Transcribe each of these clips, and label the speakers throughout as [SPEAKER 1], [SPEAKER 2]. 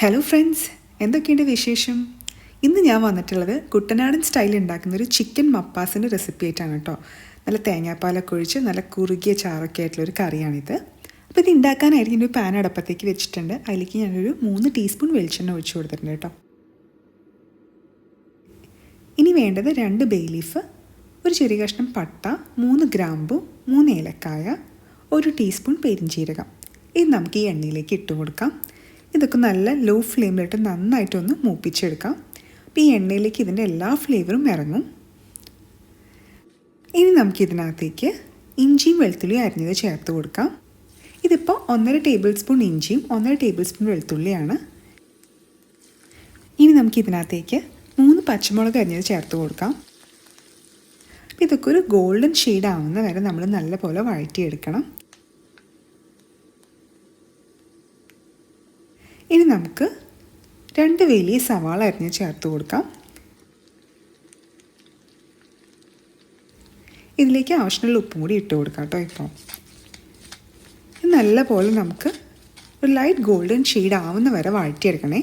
[SPEAKER 1] Hello friends, എന്തൊക്കെയുണ്ട് വിശേഷം? ഇന്ന് ഞാൻ വന്നിട്ടുള്ളത് കുട്ടനാടൻ സ്റ്റൈലിൽ ഉണ്ടാക്കുന്നൊരു ചിക്കൻ മപ്പാസിൻ്റെ റെസിപ്പി ആയിട്ടാണ് കേട്ടോ. നല്ല തേങ്ങാപ്പാലൊക്കെ ഒഴിച്ച് നല്ല കുറുകിയ ചാറൊക്കെ ആയിട്ടുള്ളൊരു കറിയാണിത്. അപ്പോൾ ഇത് ഉണ്ടാക്കാനായിട്ട് ഞാനൊരു പാൻ അടപ്പത്തേക്ക് വെച്ചിട്ടുണ്ട്. അതിലേക്ക് ഞാനൊരു 3 ടീസ്പൂൺ വെളിച്ചെണ്ണ ഒഴിച്ച് കൊടുത്തിട്ടുണ്ട് കേട്ടോ. ഇനി വേണ്ടത് 2 ബേ ലീഫ്, ഒരു ചെറിയ കഷ്ണം പട്ട, 3 ഗ്രാമ്പു, 3 ഏലക്കായ, 1 ടീസ്പൂൺ പെരിഞ്ചീരകം. ഇത് നമുക്ക് ഈ എണ്ണയിലേക്ക് ഇട്ട് കൊടുക്കാം. ഇതൊക്കെ നല്ല ലോ ഫ്ലെയിമിലിട്ട് നന്നായിട്ടൊന്ന് മൂപ്പിച്ചെടുക്കാം. അപ്പോൾ ഈ എണ്ണയിലേക്ക് ഇതിൻ്റെ എല്ലാ ഫ്ലേവറും ഇറങ്ങും. ഇനി നമുക്കിതിനകത്തേക്ക് ഇഞ്ചിയും വെളുത്തുള്ളിയും അരിഞ്ഞത് ചേർത്ത് കൊടുക്കാം. ഇതിപ്പോൾ 1.5 ടേബിൾ സ്പൂൺ ഇഞ്ചിയും 1.5 ടേബിൾ സ്പൂൺ വെളുത്തുള്ളിയാണ്. ഇനി നമുക്കിതിനകത്തേക്ക് 3 പച്ചമുളക് അരിഞ്ഞത് ചേർത്ത് കൊടുക്കാം. അപ്പോൾ ഇതൊക്കെ ഒരു ഗോൾഡൻ ഷെയ്ഡ് ആവുന്ന വരെ നമ്മൾ നല്ലപോലെ വഴറ്റിയെടുക്കണം. ഇനി നമുക്ക് 2 വലിയ സവാള അരിഞ്ഞ് ചേർത്ത് കൊടുക്കാം. ഇതിലേക്ക് ആവശ്യമുള്ള ഉപ്പും കൂടി ഇട്ട് കൊടുക്കാം കേട്ടോ. ഇപ്പോൾ നല്ലപോലെ നമുക്ക് ഒരു ലൈറ്റ് ഗോൾഡൻ ഷെയ്ഡ് ആവുന്ന വരെ വഴറ്റിയെടുക്കണേ.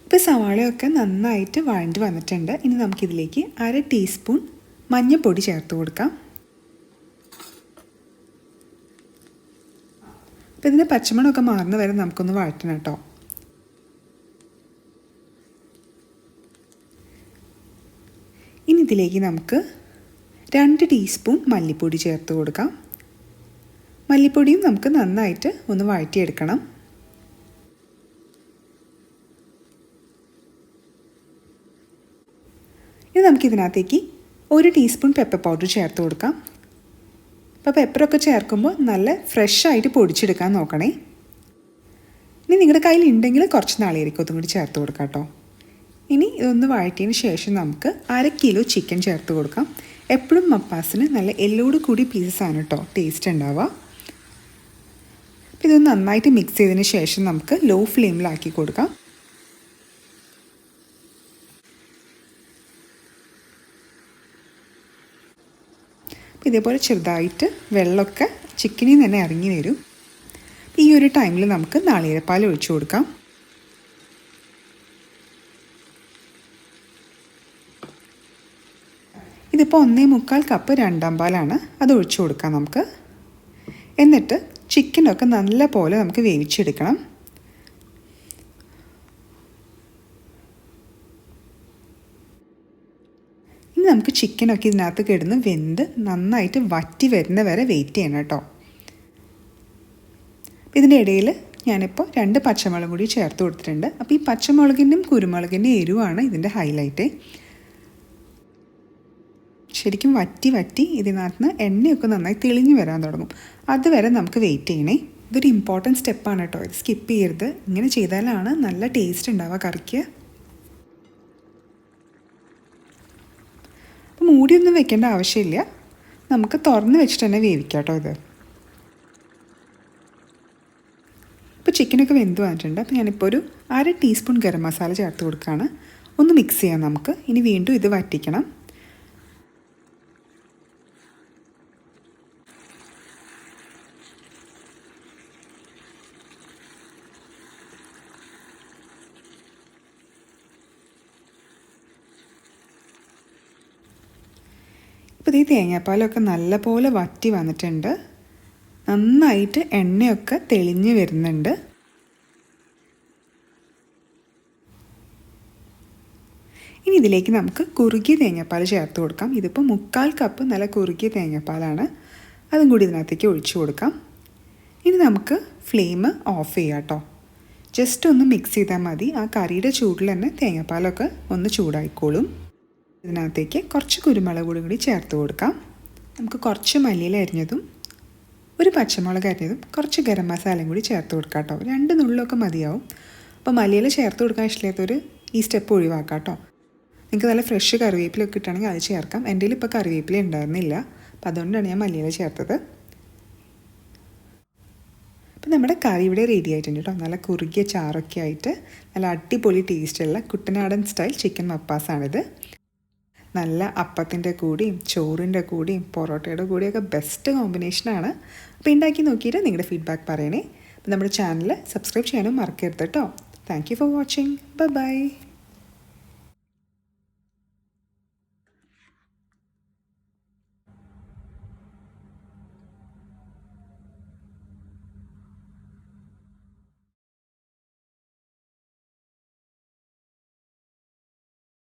[SPEAKER 1] ഇപ്പോൾ സവാളയൊക്കെ നന്നായിട്ട് വഴണ്ടി വന്നിട്ടുണ്ട്. ഇനി നമുക്കിതിലേക്ക് 1/2 ടീസ്പൂൺ മഞ്ഞൾപ്പൊടി ചേർത്ത് കൊടുക്കാം. അപ്പോൾ ഇതിൻ്റെ പച്ചമണമൊക്കെ മാറുന്ന വരെ നമുക്കൊന്ന് വഴറ്റണം കേട്ടോ. ഇനി ഇതിലേക്ക് നമുക്ക് 2 ടീസ്പൂൺ മല്ലിപ്പൊടി ചേർത്ത് കൊടുക്കാം. മല്ലിപ്പൊടിയും നമുക്ക് നന്നായിട്ട് ഒന്ന് വഴറ്റിയെടുക്കണം. ഇനി നമുക്കിതിനകത്തേക്ക് 1 ടീസ്പൂൺ പെപ്പർ പൗഡർ ചേർത്ത് കൊടുക്കാം. അപ്പോൾ പെപ്പറൊക്കെ ചേർക്കുമ്പോൾ നല്ല ഫ്രഷായിട്ട് പൊടിച്ചെടുക്കാൻ നോക്കണേ. ഇനി നിങ്ങളുടെ കയ്യിൽ ഉണ്ടെങ്കിൽ കുറച്ച് നാളികേരക്കൊത്തും കൂടി ചേർത്ത് കൊടുക്കാം കേട്ടോ. ഇനി ഇതൊന്ന് വഴറ്റിയതിന് ശേഷം നമുക്ക് 1/2 കിലോ ചിക്കൻ ചേർത്ത് കൊടുക്കാം. എപ്പോഴും മപ്പാസിന് നല്ല എല്ലോട് കൂടി പീസസാണ് കേട്ടോ ടേസ്റ്റ് ഉണ്ടാവുക. അപ്പോൾ ഇതൊന്ന് നന്നായിട്ട് മിക്സ് ചെയ്തതിന് ശേഷം നമുക്ക് ലോ ഫ്ലെയിമിലാക്കി കൊടുക്കാം. ഇതേപോലെ ചെറുതായിട്ട് വെള്ളമൊക്കെ ചിക്കനിൽ നിന്ന് തന്നെ ഇറങ്ങി വരും. ഈ ഒരു ടൈമിൽ നമുക്ക് നാളികേരപ്പാൽ ഒഴിച്ചു കൊടുക്കാം. ഇതിപ്പോൾ 1.25 കപ്പ് രണ്ടാം പാലാണ്, അത് ഒഴിച്ചു കൊടുക്കാം നമുക്ക്. എന്നിട്ട് ചിക്കനൊക്കെ നല്ല പോലെ നമുക്ക് വേവിച്ചെടുക്കണം. ഇനി നമുക്ക് ചിക്കനൊക്കെ ഇതിനകത്ത് കിടന്ന് വെന്ത് നന്നായിട്ട് വറ്റി വരുന്ന വരെ വെയിറ്റ് ചെയ്യണം കേട്ടോ. ഇതിൻ്റെ ഇടയിൽ ഞാനിപ്പോൾ 2 പച്ചമുളക് കൂടി ചേർത്ത് കൊടുത്തിട്ടുണ്ട്. അപ്പോൾ ഈ പച്ചമുളകിൻ്റെയും കുരുമുളകിൻ്റെയും എരിവാണ് ഇതിൻ്റെ ഹൈലൈറ്റ്. ശരിക്കും വറ്റി ഇതിനകത്ത് എണ്ണയൊക്കെ നന്നായി തെളിഞ്ഞു വരാൻ തുടങ്ങും. അതുവരെ നമുക്ക് വെയിറ്റ് ചെയ്യണേ. ഇതൊരു ഇമ്പോർട്ടൻറ്റ് സ്റ്റെപ്പാണ് കേട്ടോ. ഇത് സ്കിപ്പ് ചെയ്യരുത്. ഇങ്ങനെ ചെയ്താലാണ് നല്ല ടേസ്റ്റ് ഉണ്ടാവുക കറിക്ക്. മൂടിയൊന്നും വെക്കേണ്ട ആവശ്യമില്ല, നമുക്ക് തുറന്ന് വെച്ചിട്ട് തന്നെ വേവിക്കാം കേട്ടോ ഇത്. ഇപ്പോൾ ചിക്കനൊക്കെ വെന്ത് വന്നിട്ടുണ്ട്. അപ്പോൾ ഞാനിപ്പോൾ ഒരു 1/2 ടീസ്പൂൺ ഗരം മസാല ചേർത്ത് കൊടുക്കുകയാണ്. ഒന്ന് മിക്സ് ചെയ്യാം നമുക്ക്. ഇനി വീണ്ടും ഇത് വറ്റിക്കണം. ഇപ്പോൾ ഈ തേങ്ങാപ്പാലൊക്കെ നല്ലപോലെ വറ്റി വന്നിട്ടുണ്ട്. നന്നായിട്ട് എണ്ണയൊക്കെ തെളിഞ്ഞ് വരുന്നുണ്ട്. ഇനി ഇതിലേക്ക് നമുക്ക് കുറുകിയ തേങ്ങാപ്പാൽ ചേർത്ത് കൊടുക്കാം. ഇതിപ്പോൾ 3/4 കപ്പ് നല്ല കുറുകിയ തേങ്ങാപ്പാലാണ്. അതും കൂടി ഇതിനകത്തേക്ക് ഒഴിച്ചു കൊടുക്കാം. ഇനി നമുക്ക് ഫ്ലെയിം ഓഫ് ചെയ്യാം കേട്ടോ. ജസ്റ്റ് ഒന്ന് മിക്സ് ചെയ്താൽ മതി. ആ കറിയുടെ ചൂടിൽ തന്നെ തേങ്ങാപ്പാലൊക്കെ ഒന്ന് ചൂടായിക്കോളും. ഇതിനകത്തേക്ക് കുറച്ച് കുരുമുളക് പൊടി കൂടി ചേർത്ത് കൊടുക്കാം. നമുക്ക് കുറച്ച് മല്ലിയില അരിഞ്ഞതും 1 പച്ചമുളക് അരിഞ്ഞതും കുറച്ച് ഗരം മസാലയും കൂടി ചേർത്ത് കൊടുക്കാം കേട്ടോ. 2 നുള്ളൊക്കെ മതിയാവും. അപ്പോൾ മല്ലിയില ചേർത്ത് കൊടുക്കാൻ ഇഷ്ടമില്ലാത്തവർ ഈ സ്റ്റെപ്പ് ഒഴിവാക്കാം കേട്ടോ. നിങ്ങൾക്ക് നല്ല ഫ്രഷ് കറിവേപ്പിലൊക്കെ കിട്ടുകയാണെങ്കിൽ അത് ചേർക്കാം. എൻ്റെ കയ്യിൽ ഇപ്പോൾ കറിവേപ്പില ഉണ്ടായിരുന്നില്ല, അപ്പോൾ അതുകൊണ്ടാണ് ഞാൻ മല്ലിയില ചേർത്തത്. അപ്പോൾ നമ്മുടെ കറി ഇവിടെ റെഡി ആയിട്ടുണ്ട് കേട്ടോ. നല്ല കുറുകിയ ചാറൊക്കെ ആയിട്ട് നല്ല അടിപൊളി ടേസ്റ്റുള്ള കുട്ടനാടൻ സ്റ്റൈൽ ചിക്കൻ മപ്പാസാണിത്. നല്ല അപ്പത്തിൻ്റെ കൂടെയും ചോറിൻ്റെ കൂടെയും പൊറോട്ടയുടെ കൂടെയൊക്കെ ബെസ്റ്റ് കോമ്പിനേഷനാണ്. അപ്പോൾ ഉണ്ടാക്കി നോക്കിയിട്ട് നിങ്ങളുടെ ഫീഡ്ബാക്ക് പറയണേ. അപ്പോൾ നമ്മുടെ ചാനൽ സബ്സ്ക്രൈബ് ചെയ്യാനും മറക്കരുത് കേട്ടോ. Thank you for watching. By.